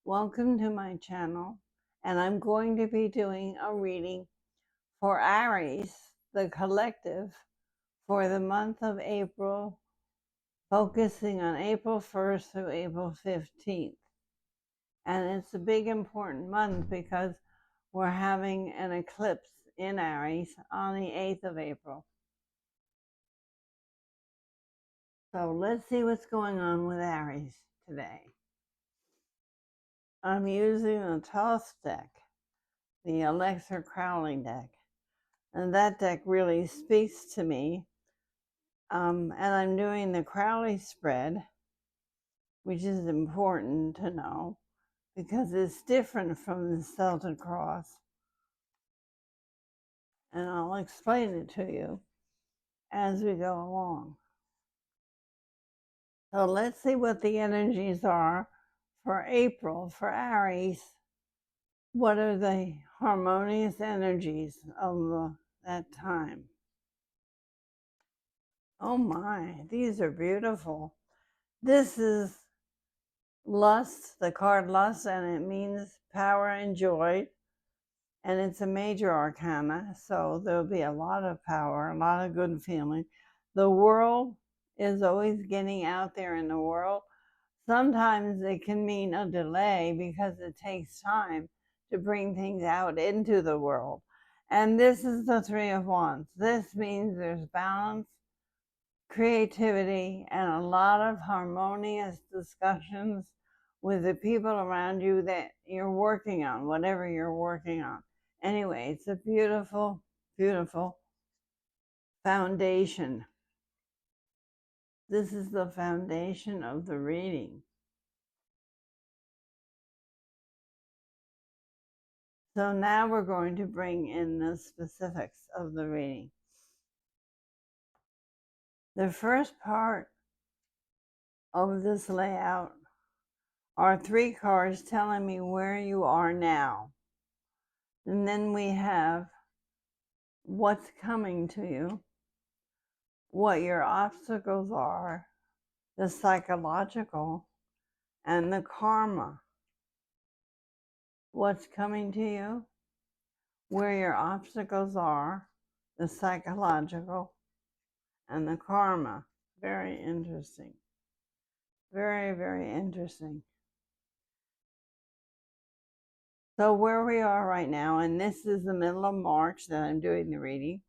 Welcome to my channel, and I'm going to be doing a reading for Aries, the collective, for the month of April, focusing on April 1st through April 15th. And it's a big important month because we're having an eclipse in Aries on the 8th of April. So let's see what's going on with Aries today. I'm using the Toss deck, the Alexa Crowley deck. And that deck really speaks to me. And I'm doing the Crowley spread, which is important to know because it's different from the Celtic Cross. And I'll explain it to you as we go along. So let's see what the energies are for April for Aries. What are the harmonious energies of that time? Oh my, these are beautiful. This is Lust, the card Lust, and it means power and joy. And it's a major arcana, so there'll be a lot of power, a lot of good feeling. The world is always getting out there in the world. Sometimes it can mean a delay because it takes time to bring things out into the world. And this is the Three of Wands. This means there's balance, creativity, and a lot of harmonious discussions with the people around you that you're working on, whatever you're working on. Anyway, it's a beautiful, beautiful foundation. This is the foundation of the reading. So now we're going to bring in the specifics of the reading. The first part of this layout are 3 cards telling me where you are now. And then we have what's coming to you, what your obstacles are, the psychological, and the karma. What's coming to you, where your obstacles are, the psychological, and the karma. Very interesting. Very, very interesting. So where we are right now, and this is the middle of March that I'm doing the reading,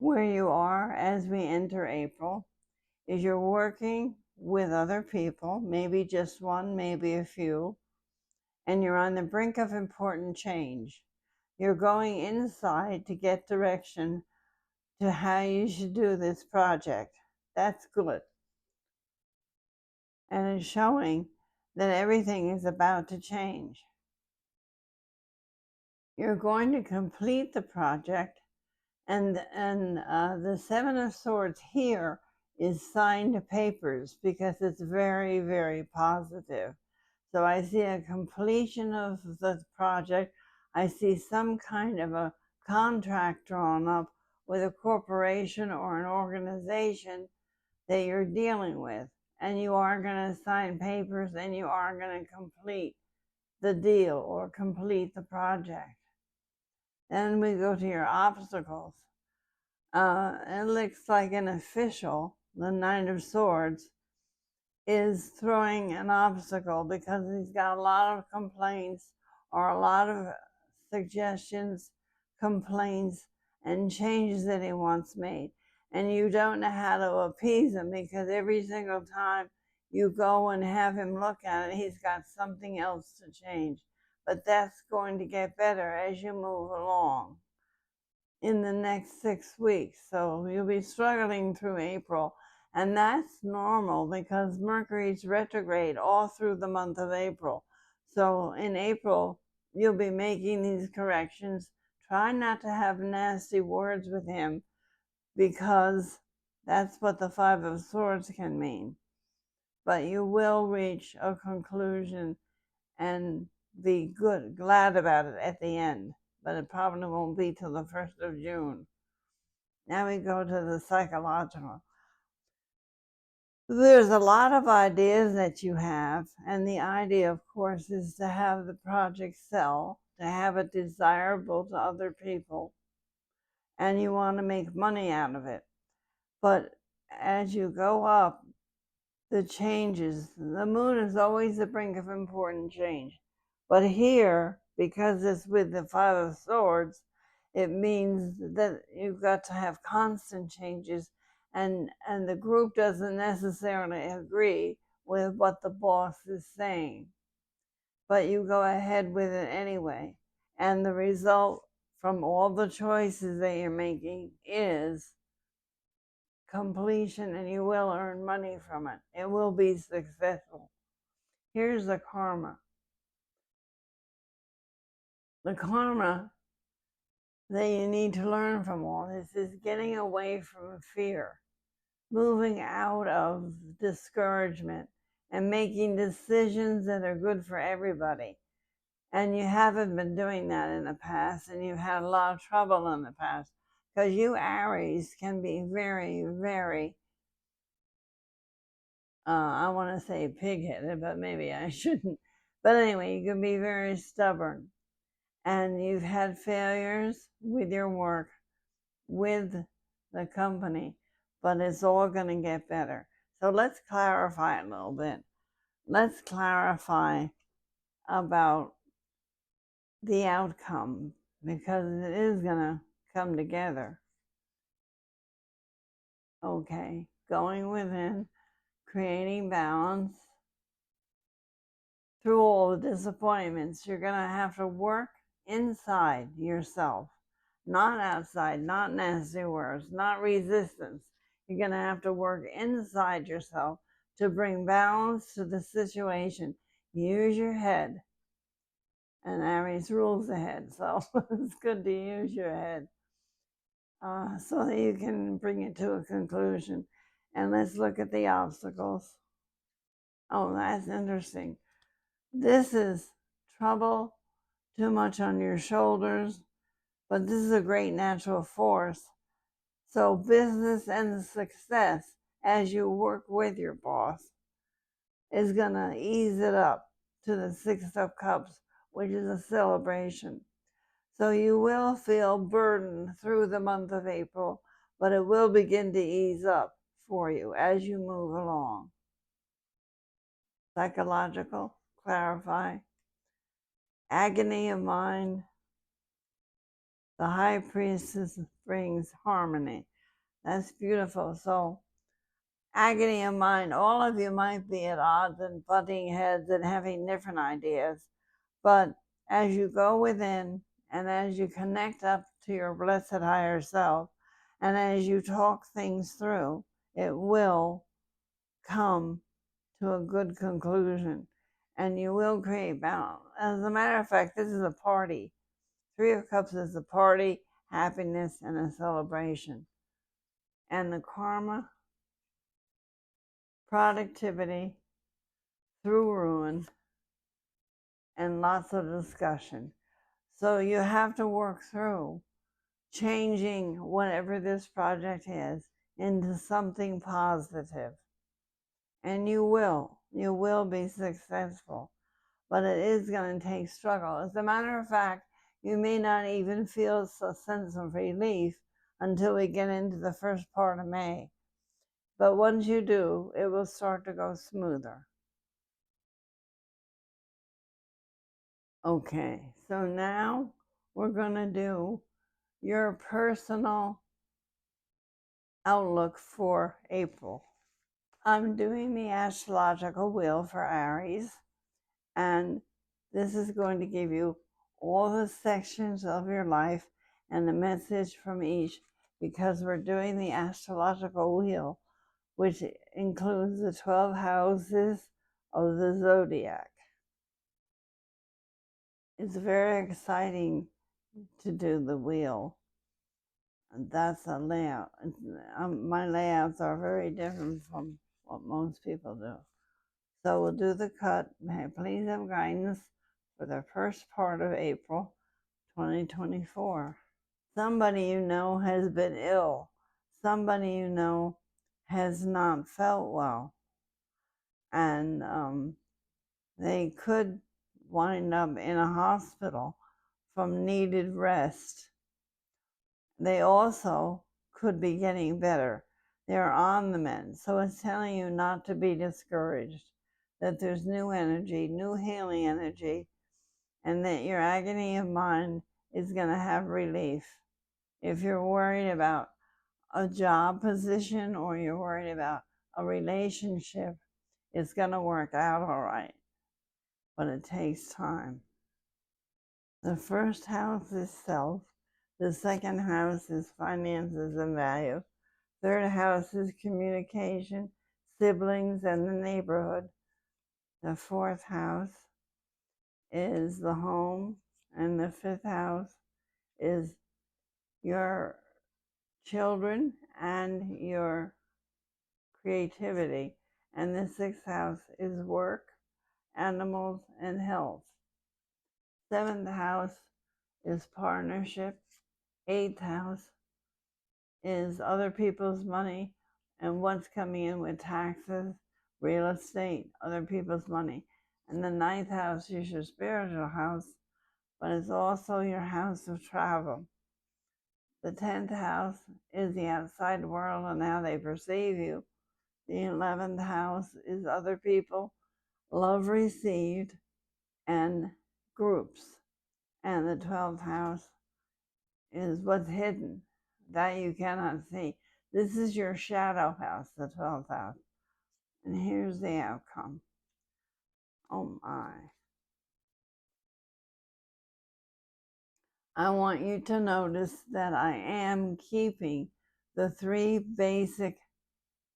where you are as we enter April is you're working with other people, maybe just one, maybe a few, and you're on the brink of important change. You're going inside to get direction to how you should do this project. That's good. And it's showing that everything is about to change. You're going to complete the project, and the Seven of Swords here is signed papers because it's very, very positive. So I see a completion of the project. I see some kind of a contract drawn up with a corporation or an organization that you're dealing with. And you are going to sign papers and you are going to complete the deal or complete the project. Then we go to your obstacles. It looks like an official, the Knight of Swords, is throwing an obstacle because he's got a lot of complaints or a lot of suggestions, complaints, and changes that he wants made. And you don't know how to appease him because every single time you go and have him look at it, he's got something else to change. But that's going to get better as you move along in the next 6 weeks. So you'll be struggling through April. And that's normal because Mercury's retrograde all through the month of April. So in April, you'll be making these corrections. Try not to have nasty words with him because that's what the Five of Swords can mean. But you will reach a conclusion and be glad about it at the end. But it probably won't be till the 1st of June. Now we go to the psychological. There's a lot of ideas that you have, and the idea, of course, is to have the project sell, to have it desirable to other people, and you want to make money out of it. But as you go up, the changes, the moon is always the brink of important change. But here, because it's with the Five of Swords, it means that you've got to have constant changes, and the group doesn't necessarily agree with what the boss is saying, but you go ahead with it anyway. And the result from all the choices that you're making is completion, and you will earn money from it. It will be successful. Here's the karma. The karma that you need to learn from all this is getting away from fear, moving out of discouragement, and making decisions that are good for everybody. And you haven't been doing that in the past, and you've had a lot of trouble in the past, because you Aries can be very, very, I want to say pig-headed, but maybe I shouldn't. But anyway, you can be very stubborn, and you've had failures with your work, with the company, but it's all going to get better. So let's clarify a little bit. Let's clarify about the outcome, because it is going to come together. Okay, going within, creating balance through all the disappointments. You're going to have to work inside yourself, not outside, not nasty words, not resistance. You're going to have to work inside yourself to bring balance to the situation. Use your head, and Aries rules the head, so it's good to use your head so that you can bring it to a conclusion. And let's look at the obstacles. Oh, that's interesting. This is trouble, too much on your shoulders, but this is a great natural force. So business and success, as you work with your boss, is going to ease it up to the Six of Cups, which is a celebration. So you will feel burdened through the month of April, but it will begin to ease up for you as you move along. Psychological, clarify. Agony of mind. The high priestess brings harmony. That's beautiful. So, agony of mind, all of you might be at odds and butting heads and having different ideas. But as you go within and as you connect up to your blessed higher self, and as you talk things through, it will come to a good conclusion, and you will create balance. As a matter of fact, this is a party. Three of Cups is a party, happiness, and a celebration. And the karma, productivity through ruin, and lots of discussion. So you have to work through changing whatever this project is into something positive. And you will be successful, but it is going to take struggle. As a matter of fact, you may not even feel a sense of relief until we get into the first part of May. But once you do, it will start to go smoother. Okay, so now we're going to do your personal outlook for April. I'm doing the astrological wheel for Aries, and this is going to give you all the sections of your life and a message from each, because we're doing the astrological wheel, which includes the 12 houses of the zodiac. It's very exciting to do the wheel. And that's a layout. My layouts are very different from what most people do. So we'll do the cut. May I please have guidance for the first part of April 2024. Somebody you know has been ill. Somebody you know has not felt well. and they could wind up in a hospital from needed rest. They also could be getting better. They're on the mend. So it's telling you not to be discouraged, that there's new energy, new healing energy, and that your agony of mind is going to have relief. If you're worried about a job position or you're worried about a relationship, it's going to work out all right, but it takes time. The first house is self. The second house is finances and value. Third house is communication, siblings, and the neighborhood. The fourth house is the home, and the fifth house is your children and your creativity. And the sixth house is work, animals, and health. Seventh house is partnership. Eighth house is other people's money and what's coming in with taxes, real estate, other people's money. And the ninth house is your spiritual house, but it's also your house of travel. The 10th house is the outside world and how they perceive you. The 11th house is other people, love received, and groups. And the 12th house is what's hidden, that you cannot see. This is your shadow house, the 12th house. And here's the outcome. Oh my. I want you to notice that I am keeping the 3 basic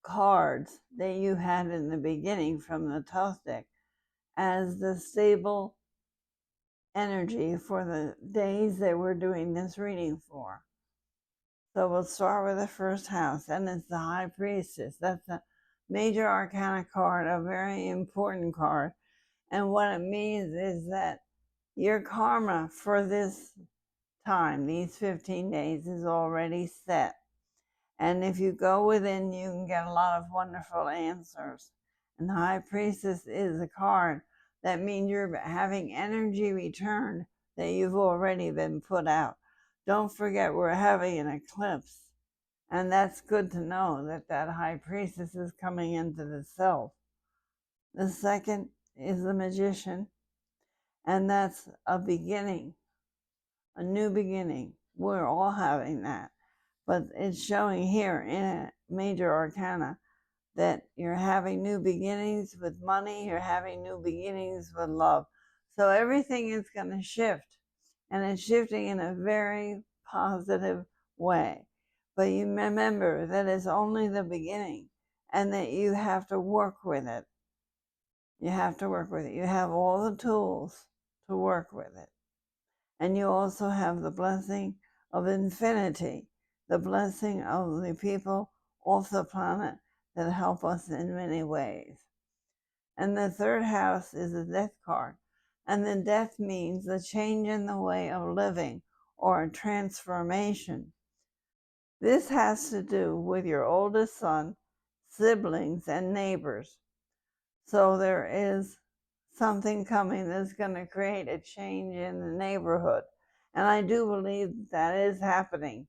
cards that you had in the beginning from the Tough deck as the stable energy for the days that we're doing this reading for. So we'll start with the first house, and it's the High Priestess. That's a major arcana card, a very important card. And what it means is that your karma for this time, these 15 days, is already set. And if you go within, you can get a lot of wonderful answers. And the High Priestess is a card that means you're having energy returned that you've already been put out. Don't forget, we're having an eclipse. And that's good to know that that High Priestess is coming into the self. The second is the Magician, and that's a beginning, a new beginning. We're all having that. But it's showing here in a major arcana that you're having new beginnings with money, you're having new beginnings with love. So everything is going to shift, and it's shifting in a very positive way. But you remember that it's only the beginning and that you have to work with it. You have to work with it. You have all the tools to work with it. And you also have the blessing of infinity, the blessing of the people off the planet that help us in many ways. And the third house is the death card. And the death means the change in the way of living or a transformation. This has to do with your oldest son, siblings, and neighbors. So there is something coming that's going to create a change in the neighborhood. And I do believe that is happening.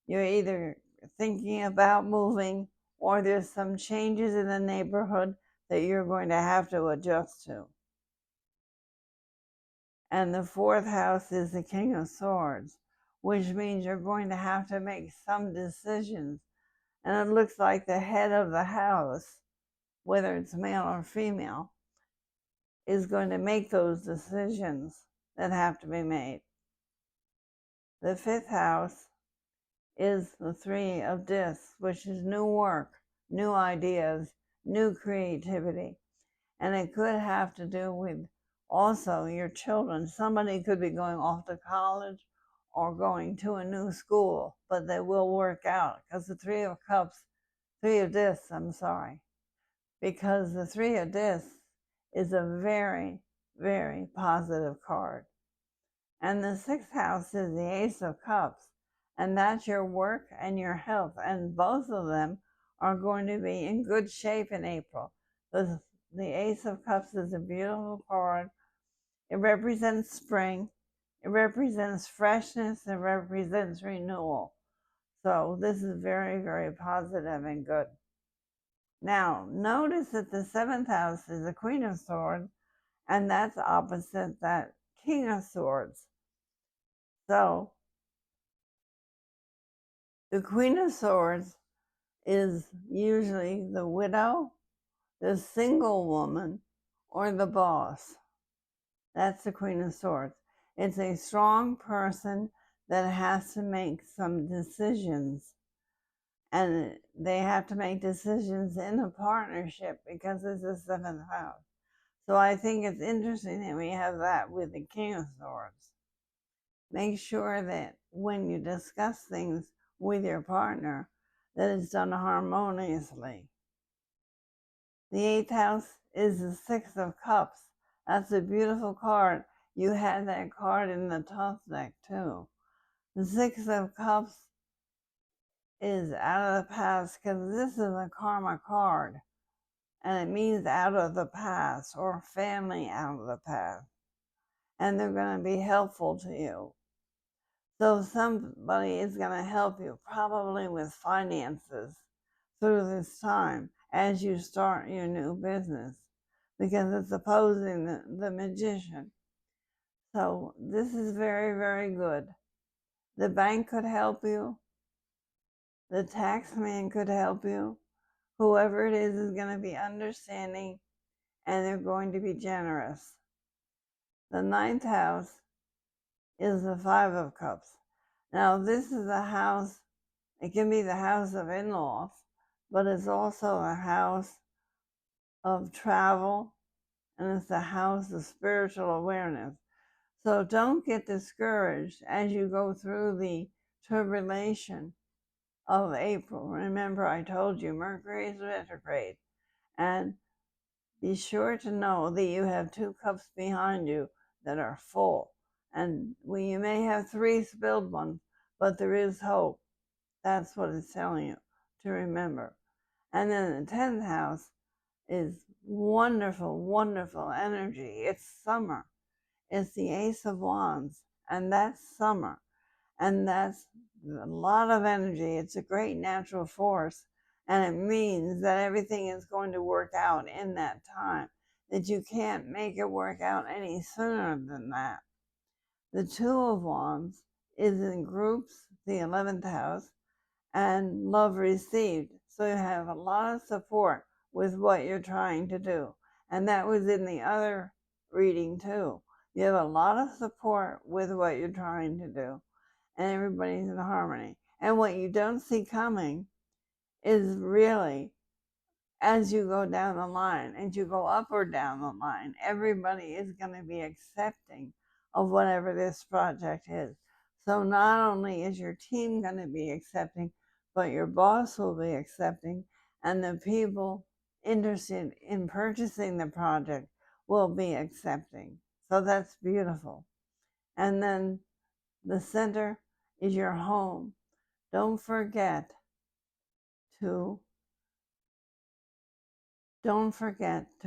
You're either thinking about moving or there's some changes in the neighborhood that you're going to have to adjust to. And the fourth house is the King of Swords, which means you're going to have to make some decisions. And it looks like the head of the house, whether it's male or female, is going to make those decisions that have to be made. The fifth house is the 3 of discs, which is new work, new ideas, new creativity. And it could have to do with also your children. Somebody could be going off to college or going to a new school, but they will work out because the 3 of cups, 3 of discs, because the 3 of discs is a very, very positive card. And the 6th house is the Ace of Cups, and that's your work and your health, and both of them are going to be in good shape in April. The the Ace of Cups is a beautiful card. It represents spring. It represents freshness. It represents renewal. So this is very, very positive and good. Now, notice that the seventh house is the Queen of Swords, and that's opposite that King of Swords. So the Queen of Swords is usually the widow, the single woman, or the boss. That's the Queen of Swords. It's a strong person that has to make some decisions. And they have to make decisions in a partnership because it's the seventh house. So I think it's interesting that we have that with the King of Swords. Make sure that when you discuss things with your partner, that it's done harmoniously. The eighth house is the Six of Cups. That's a beautiful card. You had that card in the top deck too. The Six of Cups is out of the past because this is a karma card. And it means out of the past or family out of the past. And they're going to be helpful to you. So somebody is going to help you, probably with finances, through this time as you start your new business, because it's opposing the magician. So this is very, very good. The bank could help you. The tax man could help you. Whoever it is going to be understanding, and they're going to be generous. The ninth house is the Five of Cups. Now, this is a house, it can be the house of in-laws, but it's also a house of travel, and it's a house of spiritual awareness. So don't get discouraged as you go through the tribulation of April. Remember, I told you Mercury is retrograde, and be sure to know that you have two cups behind you that are full. And you may have three spilled ones, but there is hope. That's what it's telling you to remember. And then the 10th house is wonderful, wonderful energy. It's summer. It's the Ace of Wands, and that's summer. And that's a lot of energy. It's a great natural force. And it means that everything is going to work out in that time, that you can't make it work out any sooner than that. The Two of Wands is in groups, the 11th house, and love received. So you have a lot of support with what you're trying to do. And that was in the other reading too. You have a lot of support with what you're trying to do, and everybody's in harmony. And what you don't see coming is really, as you go down the line, as you go up or down the line, everybody is going to be accepting of whatever this project is. So not only is your team going to be accepting, but your boss will be accepting, and the people interested in purchasing the project will be accepting. So that's beautiful. And then the center is your home. Don't forget to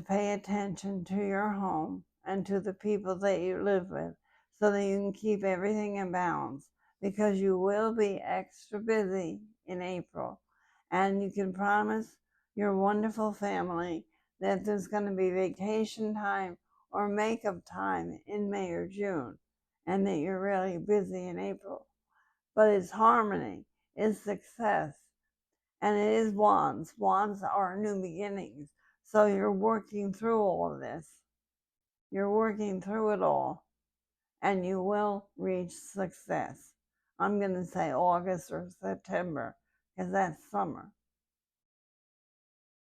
pay attention to your home and to the people that you live with so that you can keep everything in balance, because you will be extra busy in April. And you can promise your wonderful family that there's going to be vacation time or makeup time in May or June, and that you're really busy in April. But it's harmony, it's success, and it is wands. Wands are new beginnings. So you're working through all of this. You're working through it all, and you will reach success. I'm going to say August or September, because that's summer.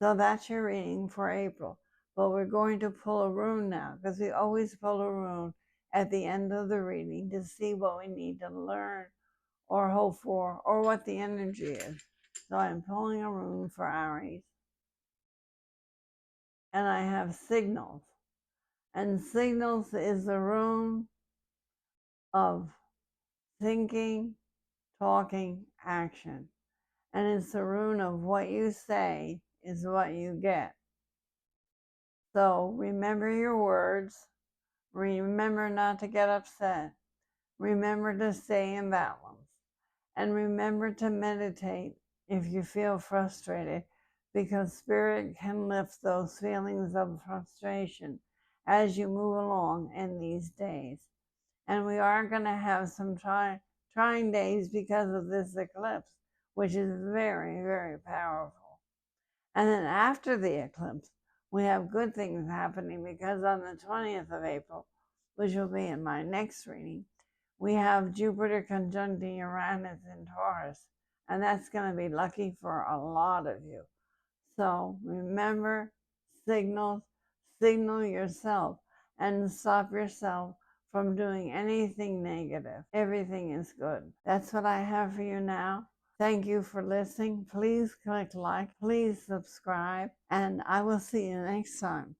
So that's your reading for April. But we're going to pull a rune now, because we always pull a rune at the end of the reading to see what we need to learn or hope for, or what the energy is. So I'm pulling a rune for Aries. And I have signals. And signals is the rune of thinking, talking, action. And it's the rune of what you say is what you get. So remember your words. Remember not to get upset. Remember to stay in balance. And remember to meditate if you feel frustrated, because Spirit can lift those feelings of frustration as you move along in these days. And we are going to have some trying days because of this eclipse, which is very, very powerful. And then after the eclipse, we have good things happening, because on the 20th of April, which will be in my next reading, we have Jupiter conjuncting Uranus in Taurus, and that's going to be lucky for a lot of you. So remember, signal yourself and stop yourself from doing anything negative. Everything is good. That's what I have for you now. Thank you for listening. Please click like, please subscribe, and I will see you next time.